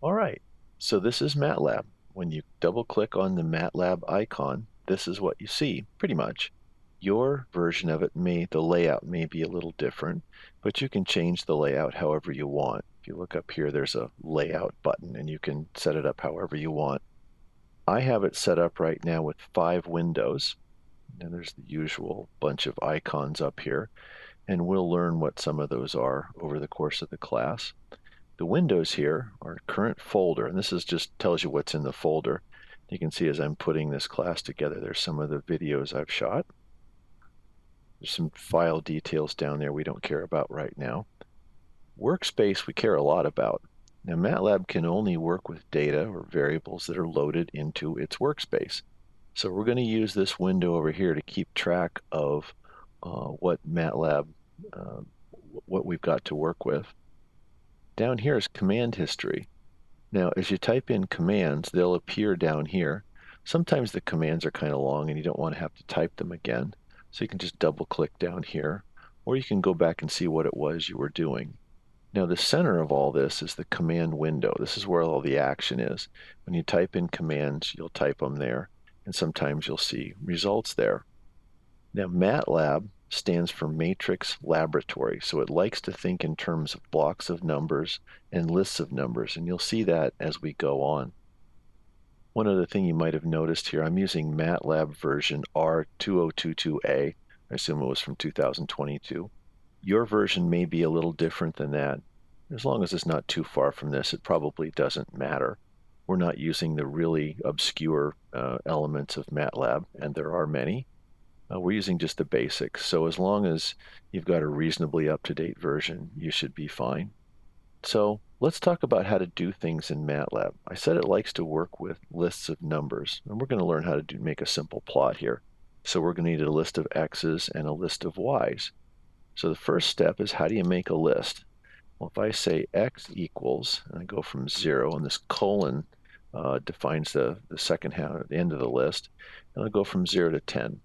All right, so this is MATLAB. When you double click on the MATLAB icon, this is what you see, pretty much. Your version of it the layout may be a little different, but you can change the layout however you want. If you look up here, there's a layout button and you can set it up however you want. I have it set up right now with 5 windows, and there's the usual bunch of icons up here, and we'll learn what some of those are over the course of the class. The windows here are current folder, and this is just tells you what's in the folder. You can see as I'm putting this class together, there's some of the videos I've shot. There's some file details down there we don't care about right now. Workspace we care a lot about. Now MATLAB can only work with data or variables that are loaded into its workspace. So we're going to use this window over here to keep track of what MATLAB, uh, what we've got to work with. Down here is command history. Now, as you type in commands, they'll appear down here. Sometimes the commands are kind of long and you don't want to have to type them again. So you can just double click down here, or you can go back and see what it was you were doing. Now, the center of all this is the command window. This is where all the action is. When you type in commands, you'll type them there, and sometimes you'll see results there. Now, MATLAB stands for Matrix Laboratory, so it likes to think in terms of blocks of numbers and lists of numbers, and you'll see that as we go on. One other thing you might have noticed here, I'm using MATLAB version R2022A. I assume it was from 2022. Your version may be a little different than that. As long as it's not too far from this, it probably doesn't matter. We're not using the really obscure elements of MATLAB, and there are many. We're using just the basics. So as long as you've got a reasonably up-to-date version, you should be fine. So let's talk about how to do things in MATLAB. I said it likes to work with lists of numbers, and we're going to learn how to make a simple plot here. So we're going to need a list of x's and a list of y's. So the first step is, how do you make a list? Well, if I say x equals, and I go from 0, and this colon defines the second half, the end of the list, and I'll go from 0 to 10.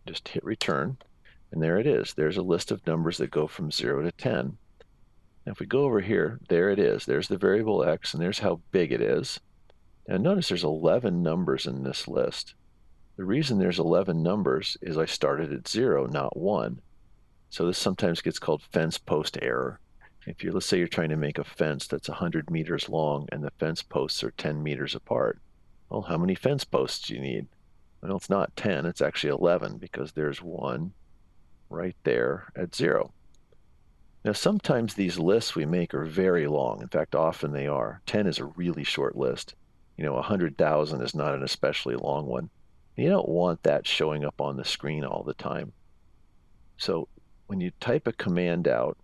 Just hit return, and there it is. There's a list of numbers that go from 0 to 10. Now if we go over here, there it is. There's the variable x, and there's how big it is. Now notice there's 11 numbers in this list. The reason there's 11 numbers is I started at 0, not 1. So this sometimes gets called fence post error. Let's say you're trying to make a fence that's 100 meters long and the fence posts are 10 meters apart. Well, how many fence posts do you need? Well, it's not 10, it's actually 11, because there's one right there at 0. Now, sometimes these lists we make are very long. In fact, often they are. 10 is a really short list. 100,000 is not an especially long one. You don't want that showing up on the screen all the time. So when you type a command out,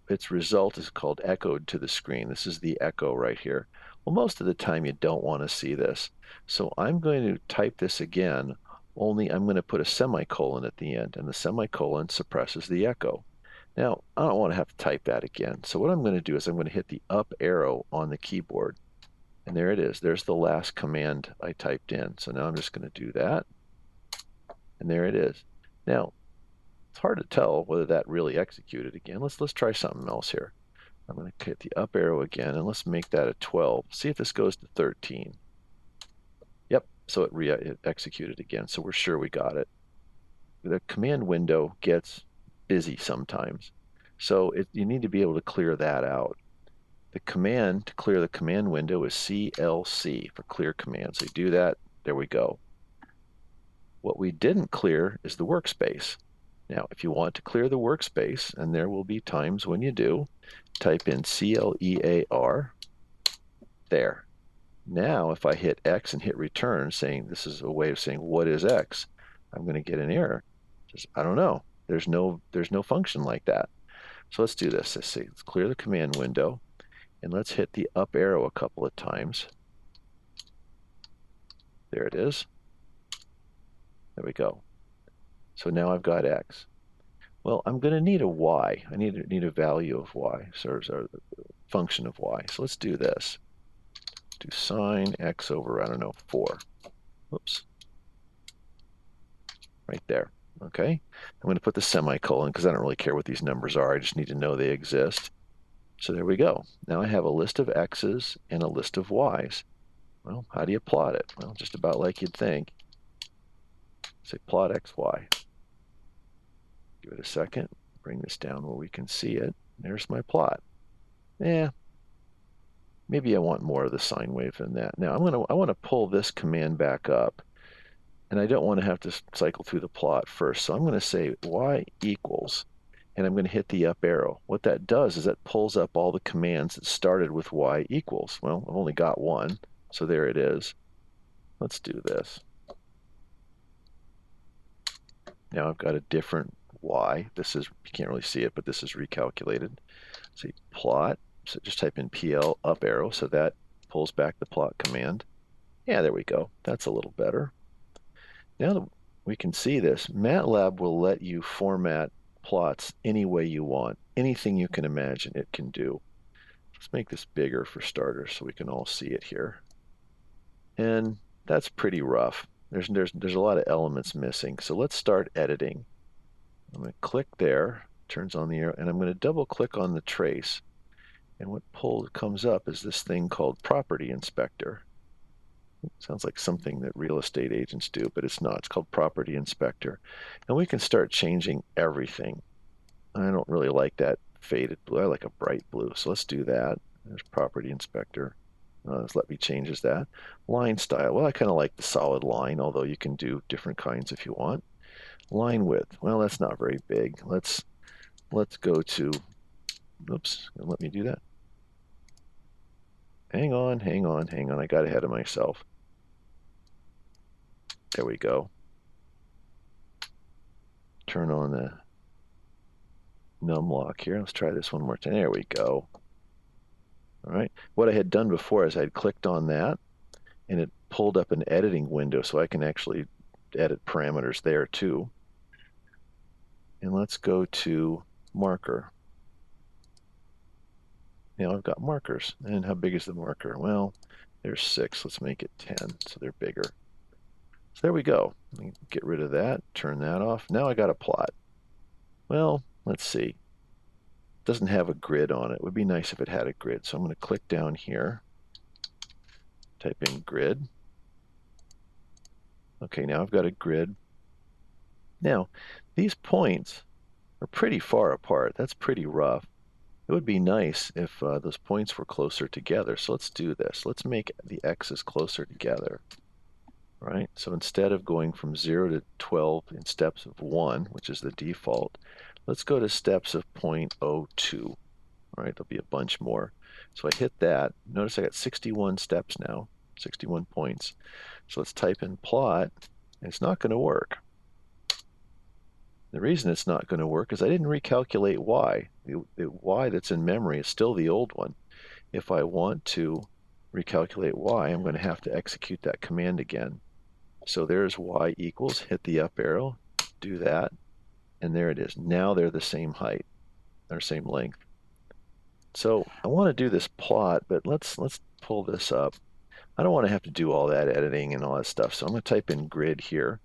its result is called echoed to the screen. This is the echo right here. Well, most of the time you don't want to see this. So I'm going to type this again, only I'm going to put a semicolon at the end, and the semicolon suppresses the echo. Now, I don't want to have to type that again. So what I'm going to do is I'm going to hit the up arrow on the keyboard, and there it is. There's the last command I typed in. So now I'm just going to do that, and there it is. Now, it's hard to tell whether that really executed again. Let's try something else here. I'm going to hit the up arrow again, and let's make that a 12. See if this goes to 13. Yep, so it executed again, so we're sure we got it. The command window gets busy sometimes, so you need to be able to clear that out. The command to clear the command window is CLC for clear command. So you do that, there we go. What we didn't clear is the workspace. Now, if you want to clear the workspace, and there will be times when you do, type in CLEAR, there. Now, if I hit X and hit return, saying this is a way of saying what is X, I'm going to get an error. Just, I don't know. There's no function like that. So let's do this. Let's clear the command window, and let's hit the up arrow a couple of times. There it is. There we go. So now I've got X. Well, I'm going to need a Y. I need a value of Y, so a function of Y. So let's do this. Do sine X over, I don't know, 4. Whoops. Right there. Okay. I'm going to put the semicolon because I don't really care what these numbers are. I just need to know they exist. So there we go. Now I have a list of x's and a list of y's. Well, how do you plot it? Well, just about like you'd think. Say plot x, y. Give it a second. Bring this down where we can see it. There's my plot. Maybe I want more of the sine wave than that. Now I want to pull this command back up, and I don't want to have to cycle through the plot first. So I'm going to say y equals, and I'm going to hit the up arrow. What that does is that pulls up all the commands that started with y equals. Well, I've only got one, so there it is. Let's do this. Now I've got a different y. This is, you can't really see it, but this is recalculated. So plot, so just type in PL up arrow, so that pulls back the plot command. Yeah, there we go. That's a little better. Now that we can see this, MATLAB will let you format plots any way you want. Anything you can imagine it can do. Let's make this bigger for starters so we can all see it here. And that's pretty rough. There's a lot of elements missing. So let's start editing. I'm going to click there, turns on the arrow, and I'm going to double click on the trace. And what comes up is this thing called Property Inspector. It sounds like something that real estate agents do, but it's not. It's called Property Inspector. And we can start changing everything. I don't really like that faded blue. I like a bright blue. So let's do that. There's Property Inspector. Let me change that. Line style. Well, I kind of like the solid line, although you can do different kinds if you want. Line width. Well, that's not very big. Let's go to, oops, let me do that. Hang on. I got ahead of myself. There we go. Turn on the num lock here. Let's try this one more time. There we go. All right. What I had done before is I'd clicked on that, and it pulled up an editing window, so I can actually edit parameters there too. And let's go to marker. Now I've got markers. And how big is the marker? Well, there's 6. Let's make it 10, so they're bigger. So there we go. Let me get rid of that, turn that off. Now I got a plot. Well, let's see. It doesn't have a grid on it. It would be nice if it had a grid. So I'm going to click down here, type in grid. Okay, now I've got a grid. Now, these points are pretty far apart. That's pretty rough. It would be nice if those points were closer together. So let's do this. Let's make the x's closer together. Right? So instead of going from 0 to 12 in steps of 1, which is the default, let's go to steps of 0.02. All right, there'll be a bunch more. So I hit that. Notice I got 61 steps now, 61 points. So let's type in plot, and it's not going to work. The reason it's not going to work is I didn't recalculate y. The y that's in memory is still the old one. If I want to recalculate y, I'm going to have to execute that command again. So there's y equals, hit the up arrow, do that, and there it is. Now they're the same height, or same length. So I want to do this plot, but let's pull this up. I don't want to have to do all that editing and all that stuff, so I'm going to type in grid here.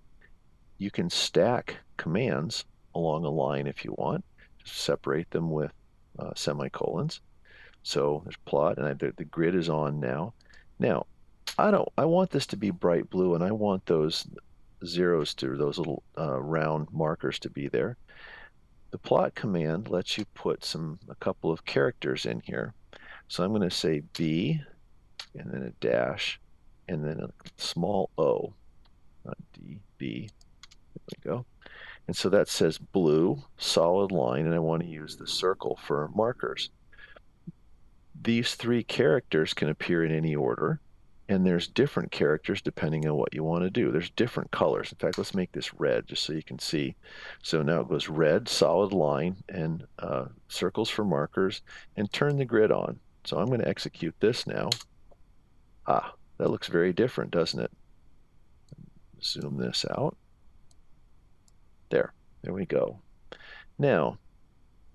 You can stack commands along a line if you want. Just separate them with semicolons. So there's plot, and the grid is on now. Now, I want this to be bright blue, and I want those zeros to, those little round markers to be there. The plot command lets you put a couple of characters in here. So I'm going to say B, and then a dash, and then a small o, not D, B. There we go. And so that says blue, solid line, and I want to use the circle for markers. These 3 characters can appear in any order, and there's different characters depending on what you want to do. There's different colors. In fact, let's make this red just so you can see. So now it goes red, solid line, and circles for markers, and turn the grid on. So I'm going to execute this now. Ah, that looks very different, doesn't it? Zoom this out. There we go. Now,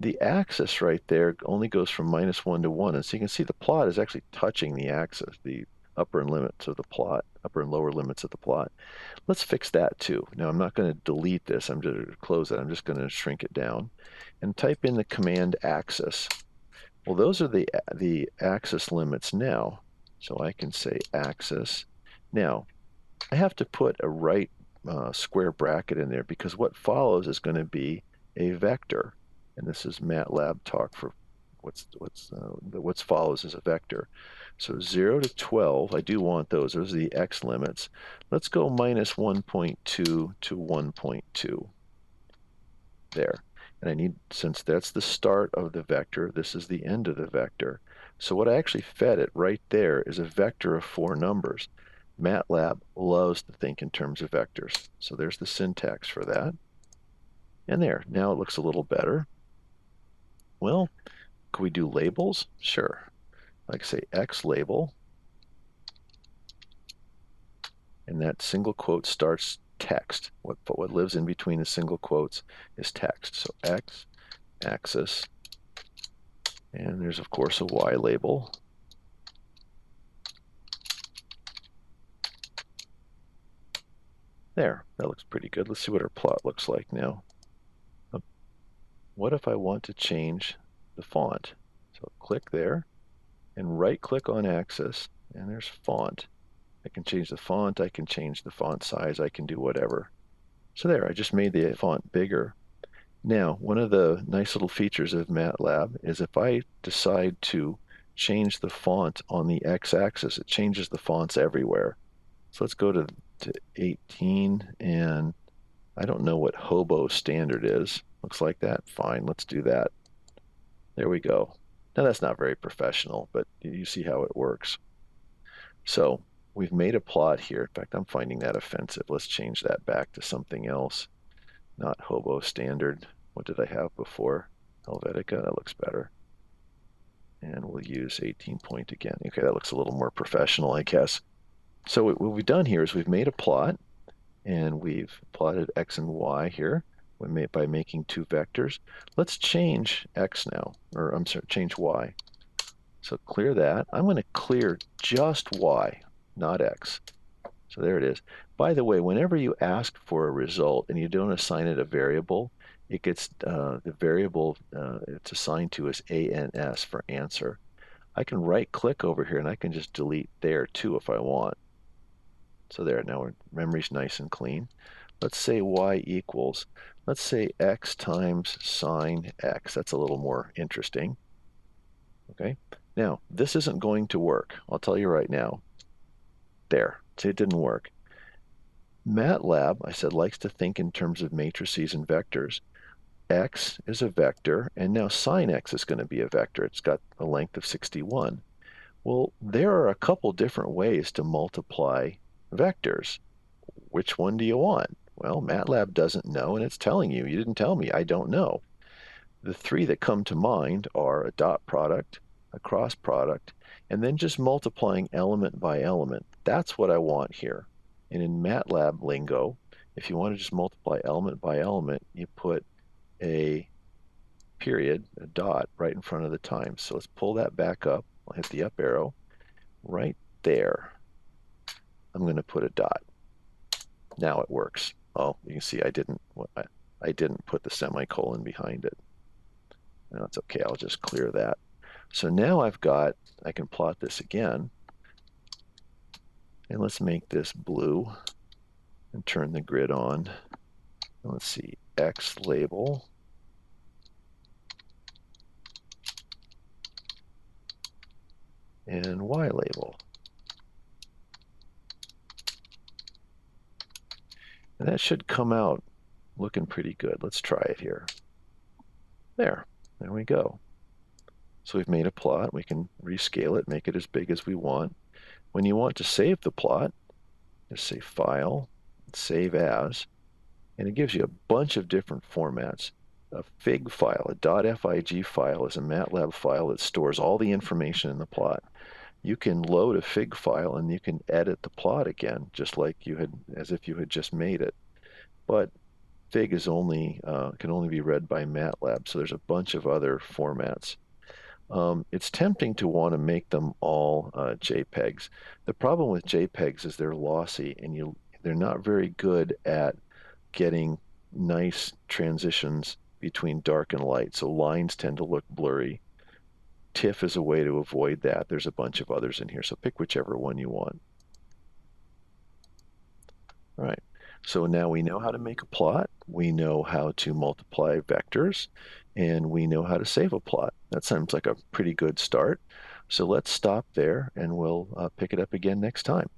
the axis right there only goes from -1 to 1, and so you can see the plot is actually touching the axis, the upper and limits of the plot, upper and lower limits of the plot. Let's fix that too. Now I'm not going to delete this, I'm just going to shrink it down and type in the command axis. Well, those are the axis limits now. So I can say axis. Now, I have to put a right square bracket in there because what follows is going to be a vector. And this is MATLAB talk for what follows is a vector. So 0 to 12, I do want those. Those are the x limits. Let's go minus 1.2 to 1.2. There. And I need, since that's the start of the vector, this is the end of the vector. So what I actually fed it right there is a vector of 4 numbers. MATLAB loves to think in terms of vectors. So there's the syntax for that. And there, now it looks a little better. Well, can we do labels? Sure. Like say X label, and that single quote starts text. What lives in between the single quotes is text. So X, axis, and there's of course a Y label. There, that looks pretty good. Let's see what our plot looks like now. What if I want to change the font? So click there and right click on axis, and there's font. I can change the font, I can change the font size, I can do whatever. So there, I just made the font bigger. Now, one of the nice little features of MATLAB is if I decide to change the font on the x-axis, it changes the fonts everywhere. So let's go to 18, and I don't know what Hobo standard is. Looks like that. Fine, let's do that. There we go. Now that's not very professional, but you see how it works. So we've made a plot here. In fact, I'm finding that offensive. Let's change that back to something else. Not Hobo standard. What did I have before? Helvetica, that looks better. And we'll use 18 point again. Okay, that looks a little more professional, I guess. So what we've done here is we've made a plot, and we've plotted x and y here by making 2 vectors. Let's change x now, or I'm sorry, change y. So clear that. I'm going to clear just y, not x. So there it is. By the way, whenever you ask for a result and you don't assign it a variable, it gets the variable it's assigned to as ANS for answer. I can right click over here and I can just delete there too if I want. So there, now our memory's nice and clean. Let's say y equals, let's say x times sine x. That's a little more interesting. Okay, now this isn't going to work. I'll tell you right now. There, see, it didn't work. MATLAB, I said, likes to think in terms of matrices and vectors. X is a vector, and now sine x is going to be a vector. It's got a length of 61. Well, there are a couple different ways to multiply vectors. Which one do you want? Well, MATLAB doesn't know, and it's telling you. You didn't tell me. I don't know. The 3 that come to mind are a dot product, a cross product, and then just multiplying element by element. That's what I want here. And in MATLAB lingo, if you want to just multiply element by element, you put a period, a dot, right in front of the times. So let's pull that back up. I'll hit the up arrow. Right there, I'm going to put a dot. Now it works. Oh, you can see I didn't put the semicolon behind it. No, it's okay. I'll just clear that. So now I can plot this again. And let's make this blue and turn the grid on. Let's see, X label. And Y label. And that should come out looking pretty good. Let's try it here. There we go. So we've made a plot. We can rescale it, make it as big as we want. When you want to save the plot, just say File, Save As, and it gives you a bunch of different formats. A FIG file, a .fig file, is a MATLAB file that stores all the information in the plot. You can load a FIG file and you can edit the plot again, just like as if you had just made it. But FIG is can only be read by MATLAB, so there's a bunch of other formats. It's tempting to want to make them all JPEGs. The problem with JPEGs is they're lossy, and they're not very good at getting nice transitions between dark and light, so lines tend to look blurry. TIFF is a way to avoid that. There's a bunch of others in here, so pick whichever one you want. All right, so now we know how to make a plot, we know how to multiply vectors, and we know how to save a plot. That sounds like a pretty good start. So let's stop there and we'll pick it up again next time.